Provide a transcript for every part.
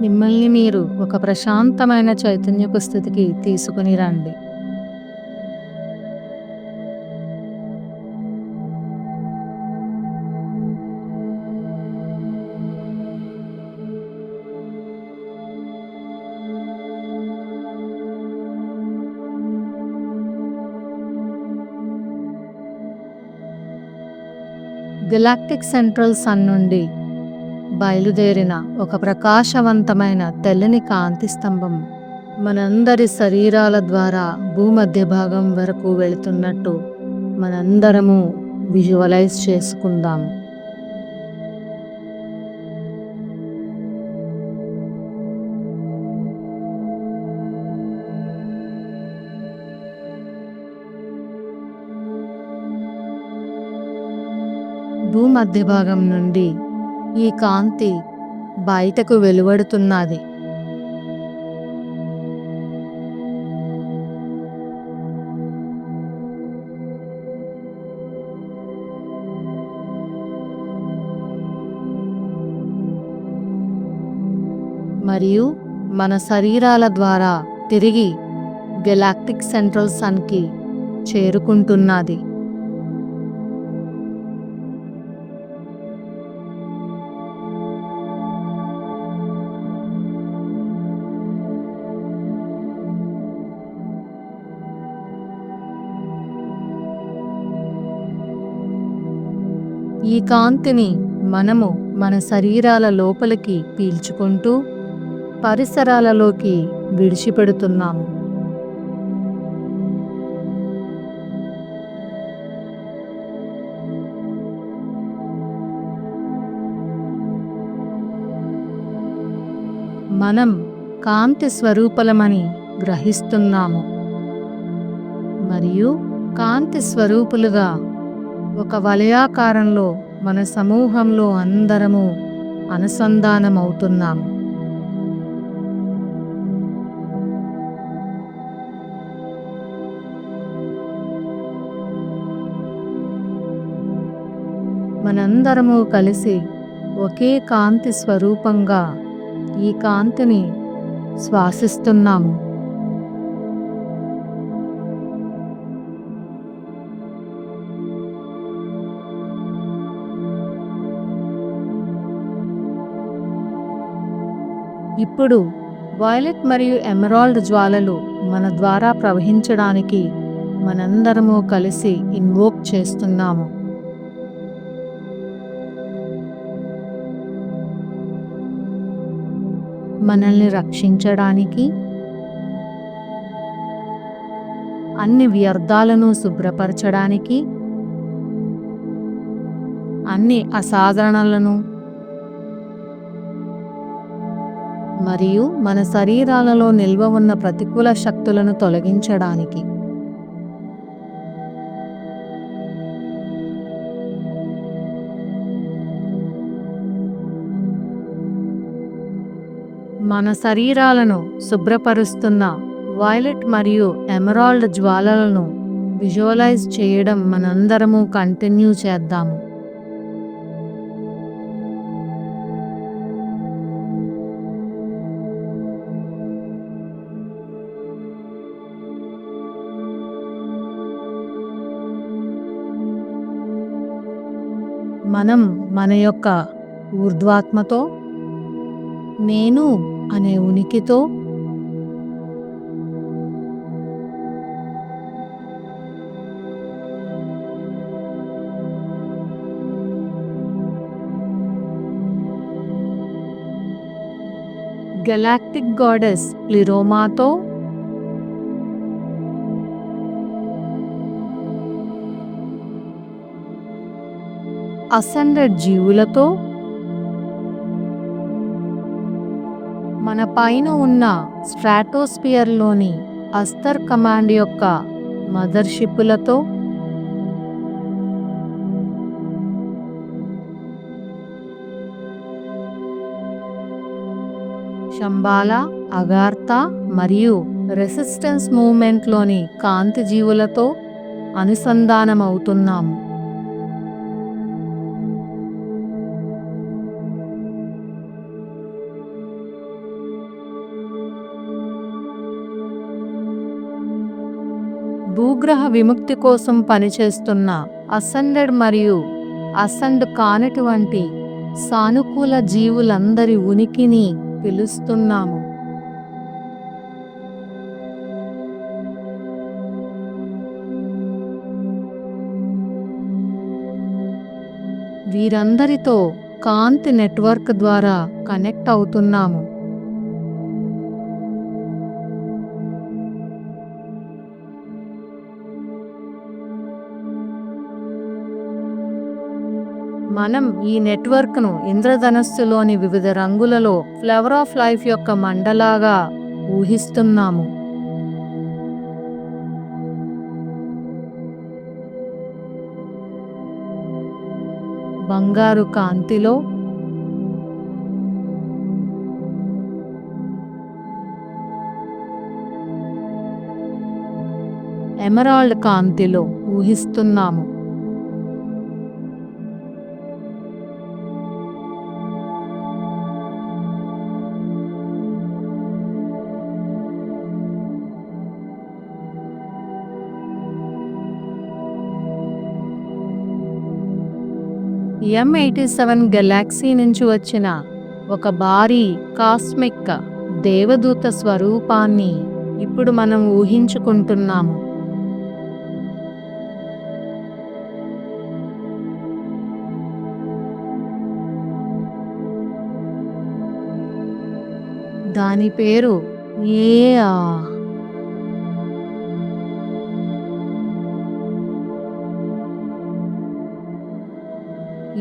మిమ్మల్ని మీరు ఒక ప్రశాంతమైన చైతన్యపు స్థితికి తీసుకుని రండి. గెలాక్టిక్ సెంట్రల్ సన్ నుండి బయలుదేరిన ఒక ప్రకాశవంతమైన తెల్లని కాంతి స్తంభం మనందరి శరీరాల ద్వారా భూమధ్య భాగం వరకు వెళుతున్నట్టు మనందరము విజువలైజ్ చేసుకుందాం. భూమధ్య భాగం నుండి ఈ కాంతి బయటకు వెలువడుతున్నది. మరియు మన శరీరాల ద్వారా తిరిగి గెలాక్టిక్ సెంట్రల్ సన్కి చేరుకుంటున్నది. ఈ కాంతిని మనము మన శరీరాల లోపలికి పీల్చుకుంటూ పరిసరాలలోకి విడిచిపెడుతున్నాము. మనం కాంతి స్వరూపులమని గ్రహిస్తున్నాము మరియు కాంతి స్వరూపులుగా ఒక వలయాకారంలో మన సమూహంలో అందరము అనుసంధానమవుతున్నాము. మనందరము కలిసి ఒకే కాంతి స్వరూపంగా ఈ కాంతిని శ్వాసిస్తున్నాము. ఇప్పుడు వైలెట్ మరియు ఎమరాల్డ్ జ్వాలలు మన ద్వారా ప్రవహించడానికి మనందరము కలిసి ఇన్వోక్ చేస్తున్నాము. మనల్ని రక్షించడానికి, అన్ని వ్యర్థాలను శుభ్రపరచడానికి, అన్ని అసాధారణలను మరియు మన శరీరాలలో నిల్వ ఉన్న ప్రతికూల శక్తులను తొలగించడానికి. మన శరీరాలను శుభ్రపరుస్తున్న వైలెట్ మరియు ఎమరాల్డ్ జ్వాలలను విజువలైజ్ చేయడం మనందరము కంటిన్యూ చేద్దాము. మనం మన యొక్క ఊర్ధ్వాత్మతో, నేను అనే ఉనికితో, గెలాక్టిక్ గాడెస్ ప్లిరోమాతో, అసెండెడ్ జీవులతో, మన పైన ఉన్న స్ట్రాటోస్పియర్లోని అస్తర్ కమాండ్ యొక్క మదర్షిప్పులతో, శంబాలా, అగార్తా మరియు రెసిస్టెన్స్ మూవ్మెంట్లోని కాంతి జీవులతో అనుసంధానమవుతున్నాము. భూగ్రహ విముక్తి కోసం పనిచేస్తున్న అసెండెడ్ మరియు అసెండ్ కానటువంటి సానుకూల జీవులందరి ఉనికిని పిలుస్తున్నాము. వీరందరితో కాంతి నెట్వర్క్ ద్వారా కనెక్ట్ అవుతున్నాము. మనం ఈ నెట్వర్క్ను ఇంద్రధనస్సులోని వివిధ రంగులలో ఫ్లవర్ ఆఫ్ లైఫ్ యొక్క మండలాగా ఊహిస్తున్నాము. బంగారు కాంతిలో, ఎమరాల్డ్ కాంతిలో ఊహిస్తున్నాము. M87 గెలాక్సీ నుంచి వచ్చిన ఒక భారీ కాస్మిక్ దేవదూత స్వరూపాన్ని ఇప్పుడు మనం ఊహించుకుంటున్నాము. దాని పేరు ఏఆ.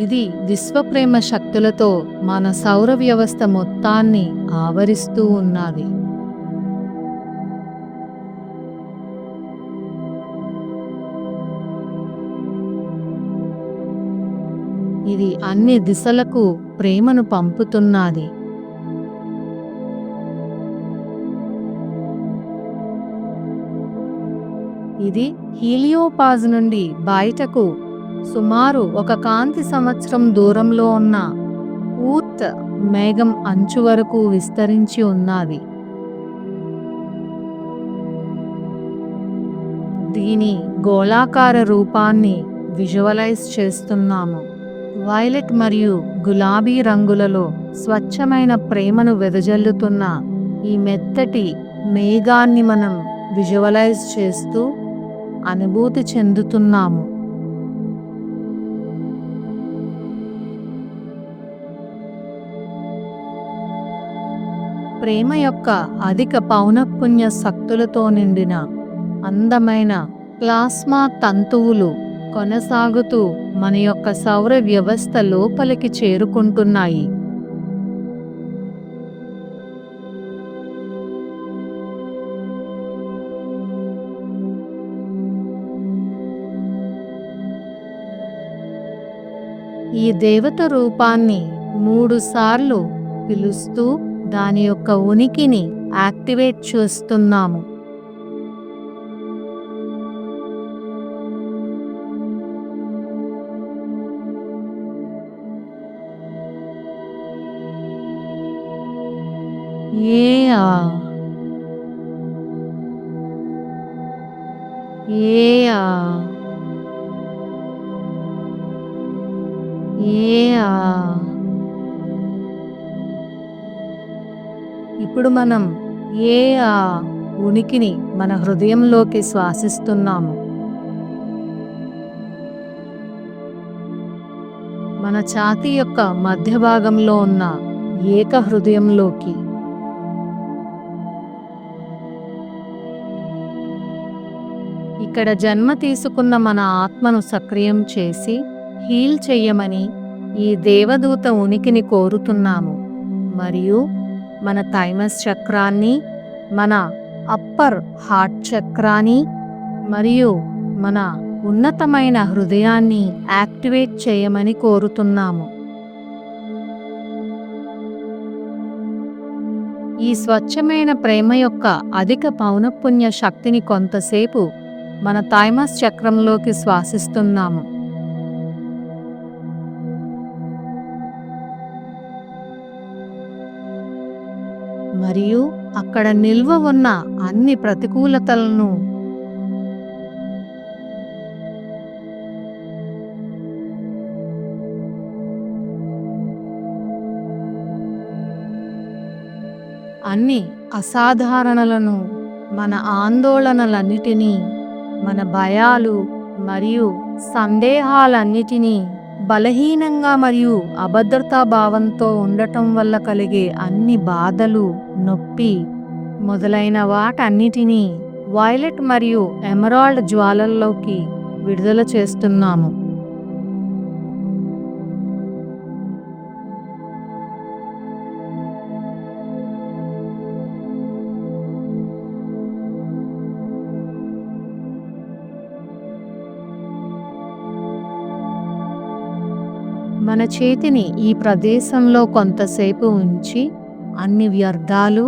ఇది విశ్వప్రేమ శక్తులతో మన సౌర వ్యవస్థ మొత్తాన్ని ఆవరిస్తూ ఉన్నది. ఇది అన్ని దిశలకు ప్రేమను పంపుతున్నది. ఇది హీలియోపాజ్ నుండి బయటకు సుమారు ఒక కాంతి సంవత్సరం దూరంలో ఉన్న ఊర్ట్ మేఘం అంచు వరకు విస్తరించి ఉన్నది. దీని గోళాకార రూపాన్ని విజువలైజ్ చేస్తున్నాము. వైలెట్ మరియు గులాబీ రంగులలో స్వచ్ఛమైన ప్రేమను వెదజల్లుతున్న ఈ మెత్తటి మేఘాన్ని మనం విజువలైజ్ చేస్తూ అనుభూతి చెందుతున్నాము. ప్రేమ యొక్క అధిక పౌనఃపున్య శక్తులతో నిండిన అందమైన ప్లాస్మా తంతువులు కొనసాగుతూ మన యొక్క సౌర వ్యవస్థ లోపలికి చేరుకుంటున్నాయి. ఈ దేవత రూపాన్ని 3 సార్లు పిలుస్తూ దాని యొక్క ఉనికిని యాక్టివేట్ చేస్తున్నాము. ఏఆ, ఏఆ, ఏఆ. ఇప్పుడు మనం ఏఆ ఉనికిని మన హృదయంలోకి శ్వాసిస్తున్నాము. మన ఛాతీ యొక్క మధ్య భాగంలో ఉన్న ఏక హృదయంలోకి. ఇక్కడ జన్మ తీసుకున్న మన ఆత్మను సక్రియం చేసి హీల్ చెయ్యమని ఈ దేవదూత ఉనికిని కోరుతున్నాము. మరియు మన థైమస్ చక్రాన్ని, మన అప్పర్ హార్ట్ చక్రాన్ని మరియు మన ఉన్నతమైన హృదయాన్ని యాక్టివేట్ చేయమని కోరుతున్నాము. ఈ స్వచ్ఛమైన ప్రేమ యొక్క అధిక పౌనఃపున్య శక్తిని కొంతసేపు మన థైమస్ చక్రంలోకి శ్వాసిస్తున్నాము. మరియు అక్కడ నిల్వ ఉన్న అన్ని ప్రతికూలతలను అన్ని అసాధారణలను, మన ఆందోళనలన్నిటినీ, మన భయాలు మరియు సందేహాలన్నిటినీ, బలహీనంగా మరియు అభద్రతా భావంతో ఉండటం వల్ల కలిగే అన్ని బాధలు, నొప్పి మొదలైన వాటన్నిటినీ వైలెట్ మరియు ఎమరాల్డ్ జ్వాలల్లోకి విడుదల చేస్తున్నాము. మన చేతిని ఈ ప్రదేశంలో కొంతసేపు ఉంచి అన్ని వ్యర్థాలు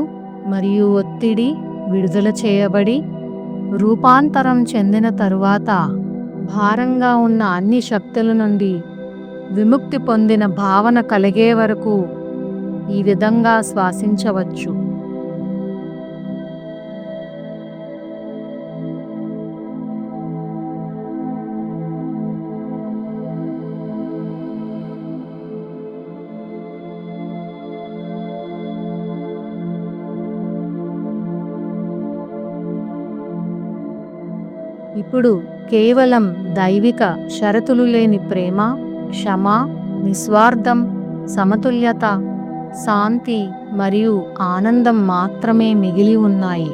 మరియు ఒత్తిడి విడుదల చేయబడి రూపాంతరం చెందిన తరువాత భారంగా ఉన్న అన్ని శక్తుల నుండి విముక్తి పొందిన భావన కలిగే వరకు ఈ విధంగా శ్వాసించవచ్చు. ఇప్పుడు కేవలం దైవిక షరతులు లేని ప్రేమ, క్షమ, నిస్వార్థం, సమతుల్యత, శాంతి మరియు ఆనందం మాత్రమే మిగిలి ఉన్నాయి.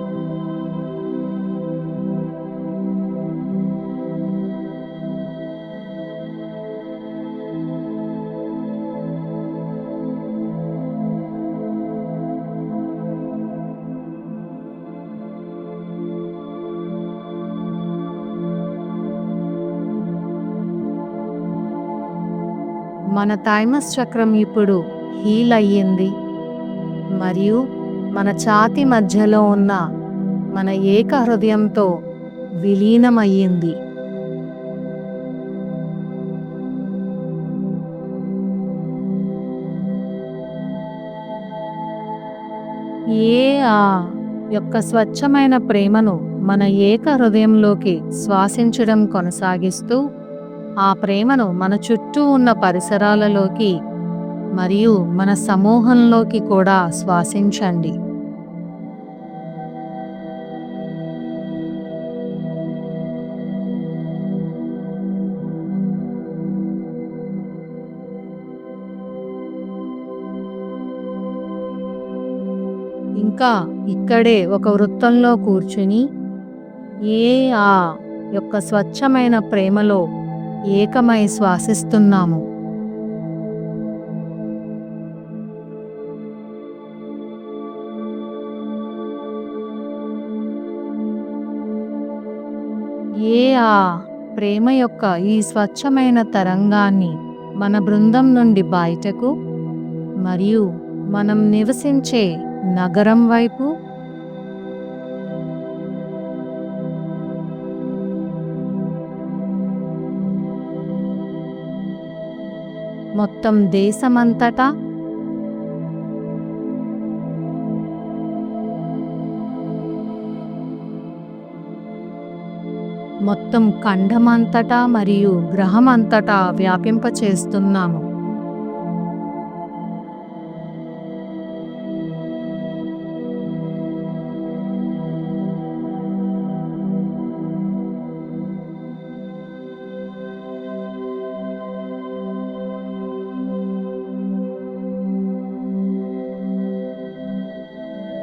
మన థైమస్ చక్రం ఇప్పుడు హీల్ అయ్యింది మరియు మన ఛాతీ మధ్యలో ఉన్న మన ఏక హృదయంతో విలీనమయ్యింది. ఆ యొక్క స్వచ్ఛమైన ప్రేమను మన ఏక హృదయంలోకి శ్వాసించడం కొనసాగిస్తూ ఆ ప్రేమను మన చుట్టూ ఉన్న పరిసరాలలోకి మరియు మన సమూహంలోకి కూడా శ్వాసించండి. ఇంకా ఇక్కడే ఒక వృత్తంలో కూర్చుని ఆ యొక్క స్వచ్ఛమైన ప్రేమలో ఏకమై శ్వాసిస్తున్నాము. ఆ ప్రేమ యొక్క ఈ స్వచ్ఛమైన తరంగాన్ని మన బృందం నుండి బయటకు మరియు మనం నివసించే నగరం వైపు, మొత్తం దేశమంతటా, మొత్తం ఖండమంతటా మరియు గ్రహమంతటా వ్యాపింపచేస్తున్నాము.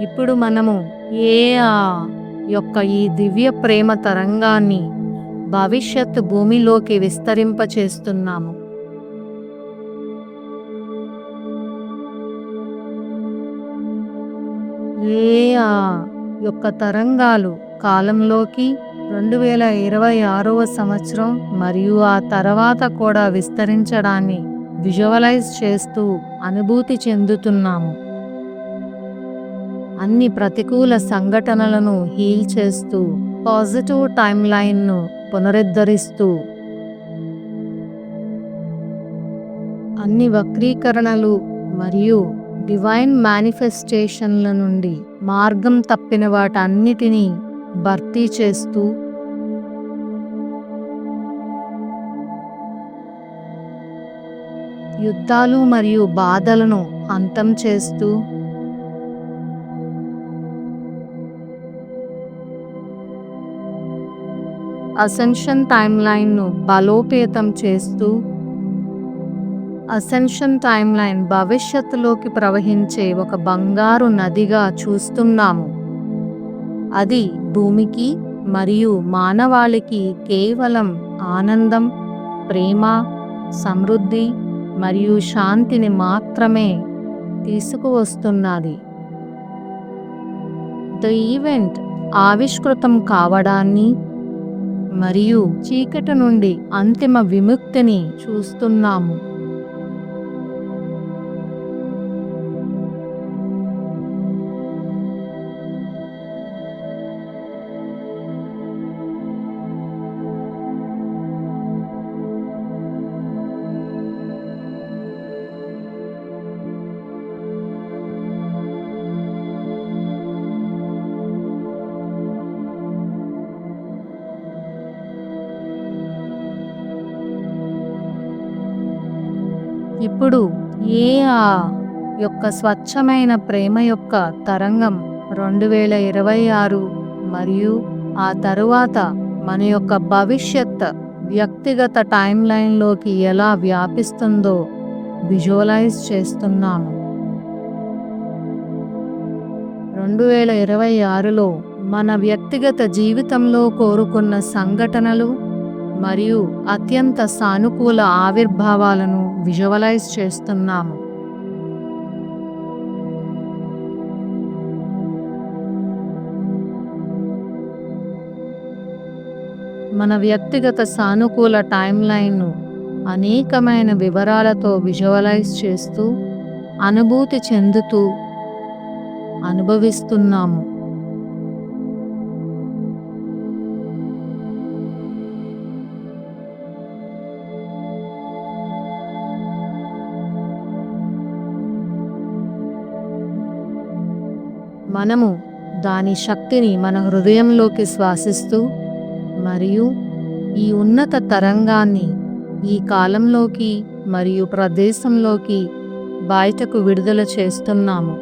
ఇప్పుడు మనము ఆ యొక్క ఈ దివ్య ప్రేమ తరంగాన్ని భవిష్యత్ భూమిలోకి విస్తరింపచేస్తున్నాము. ఆ యొక్క తరంగాలు కాలంలోకి 2026వ సంవత్సరం మరియు ఆ తర్వాత కూడా విస్తరించడాన్ని విజువలైజ్ చేస్తూ అనుభూతి చెందుతున్నాము. అన్ని ప్రతికూల సంఘటనలను హీల్ చేస్తూ పాజిటివ్ టైమ్ లైన్ను పునరుద్ధరిస్తూ అన్ని వక్రీకరణలు మరియు డివైన్ మేనిఫెస్టేషన్ల నుండి మార్గం తప్పిన వాటన్నిటినీ భర్తీ చేస్తూ యుద్ధాలు మరియు బాధలను అంతం చేస్తూ అసెన్షన్ టైమ్లైన్ను బలోపేతం చేస్తూ అసెన్షన్ టైమ్లైన్ భవిష్యత్తులోకి ప్రవహించే ఒక బంగారు నదిగా చూస్తున్నాము. అది భూమికి మరియు మానవాళికి కేవలం ఆనందం, ప్రేమ, సమృద్ధి మరియు శాంతిని మాత్రమే తీసుకువస్తున్నది. ద ఈవెంట్ ఆవిష్కృతం కావడాన్ని మరియు చీకటి నుండి అంతిమ విముక్తిని చూస్తున్నాము. ఇప్పుడు ఆ యొక్క స్వచ్ఛమైన ప్రేమ యొక్క తరంగం 2026 మరియు ఆ తరువాత మన యొక్క భవిష్యత్ వ్యక్తిగత టైమ్లైన్లోకి ఎలా వ్యాపిస్తుందో విజువలైజ్ చేస్తున్నాము. 2026లో మన వ్యక్తిగత జీవితంలో కోరుకున్న సంఘటనలు మరియు అత్యంత సానుకూల ఆవిర్భావాలను విజువలైజ్ చేస్తున్నాము. మన వ్యక్తిగత సానుకూల టైమ్లైన్ను అనేకమైన వివరాలతో విజువలైజ్ చేస్తూ అనుభూతి చెందుతూ అనుభవిస్తున్నాము. మనము దాని శక్తిని మన హృదయంలోకి శ్వాసిస్తూ మరియు ఈ ఉన్నత తరంగాన్ని ఈ కాలంలోకి మరియు ప్రదేశంలోకి బయటకు విడుదల చేస్తున్నాము.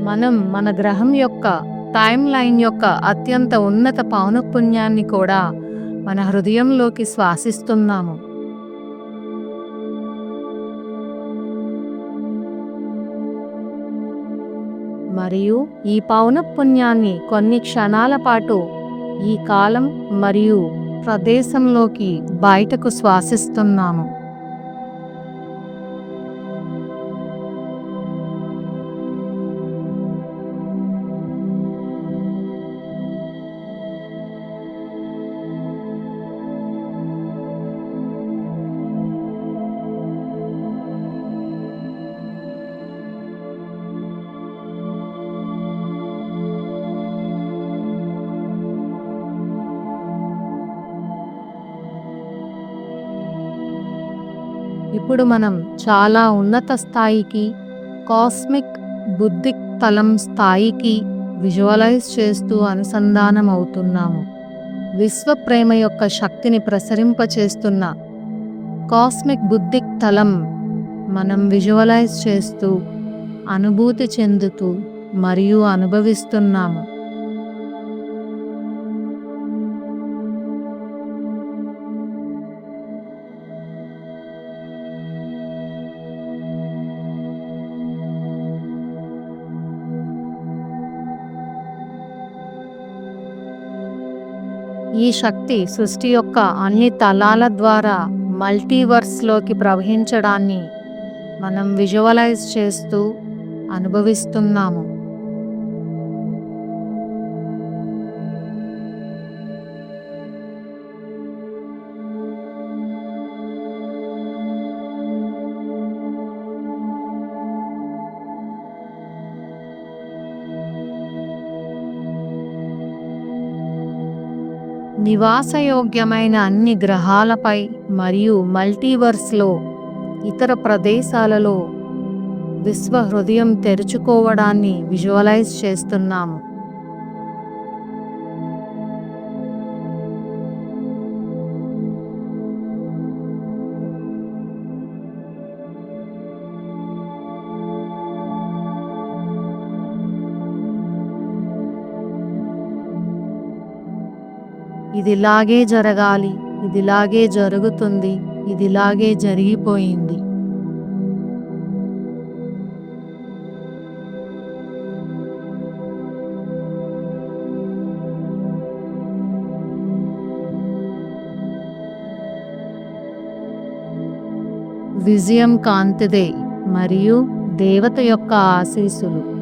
మనం మన గ్రహం యొక్క టైమ్ లైన్ యొక్క అత్యంత ఉన్నత పౌనఃపున్యాన్ని కూడా మన హృదయంలోకి శ్వాసిస్తున్నాము. మరియు ఈ పౌనఃపున్యాన్ని కొన్ని క్షణాల పాటు ఈ కాలం మరియు ప్రదేశంలోకి బయటకు శ్వాసిస్తున్నాము. ఇప్పుడు మనం చాలా ఉన్నత స్థాయికి, కాస్మిక్ బుద్ధిక్ తలం స్థాయికి విజువలైజ్ చేస్తూ అనుసంధానం అవుతున్నాము. విశ్వ ప్రేమ యొక్క శక్తిని ప్రసరింపచేస్తున్న కాస్మిక్ బుద్ధిక్ తలం మనం విజువలైజ్ చేస్తూ అనుభూతి చెందుతూ మరియు అనుభవిస్తున్నాము. ఈ శక్తి సృష్టి యొక్క అన్ని తలాల ద్వారా మల్టీవర్స్లోకి ప్రవహించడాన్ని మనం విజువలైజ్ చేస్తూ అనుభవిస్తున్నాము. నివాసయోగ్యమైన అన్ని గ్రహాలపై మరియు మల్టీవర్స్లో ఇతర ప్రదేశాలలో విశ్వ హృదయం తెరుచుకోవడాన్ని విజువలైజ్ చేస్తున్నాము. ఇదిలాగే జరగాలి, ఇదిలాగే జరుగుతుంది, ఇదిలాగే జరిగిపోయింది. విజయం కాంతిదే మరియు దేవత యొక్క ఆశీస్సులు.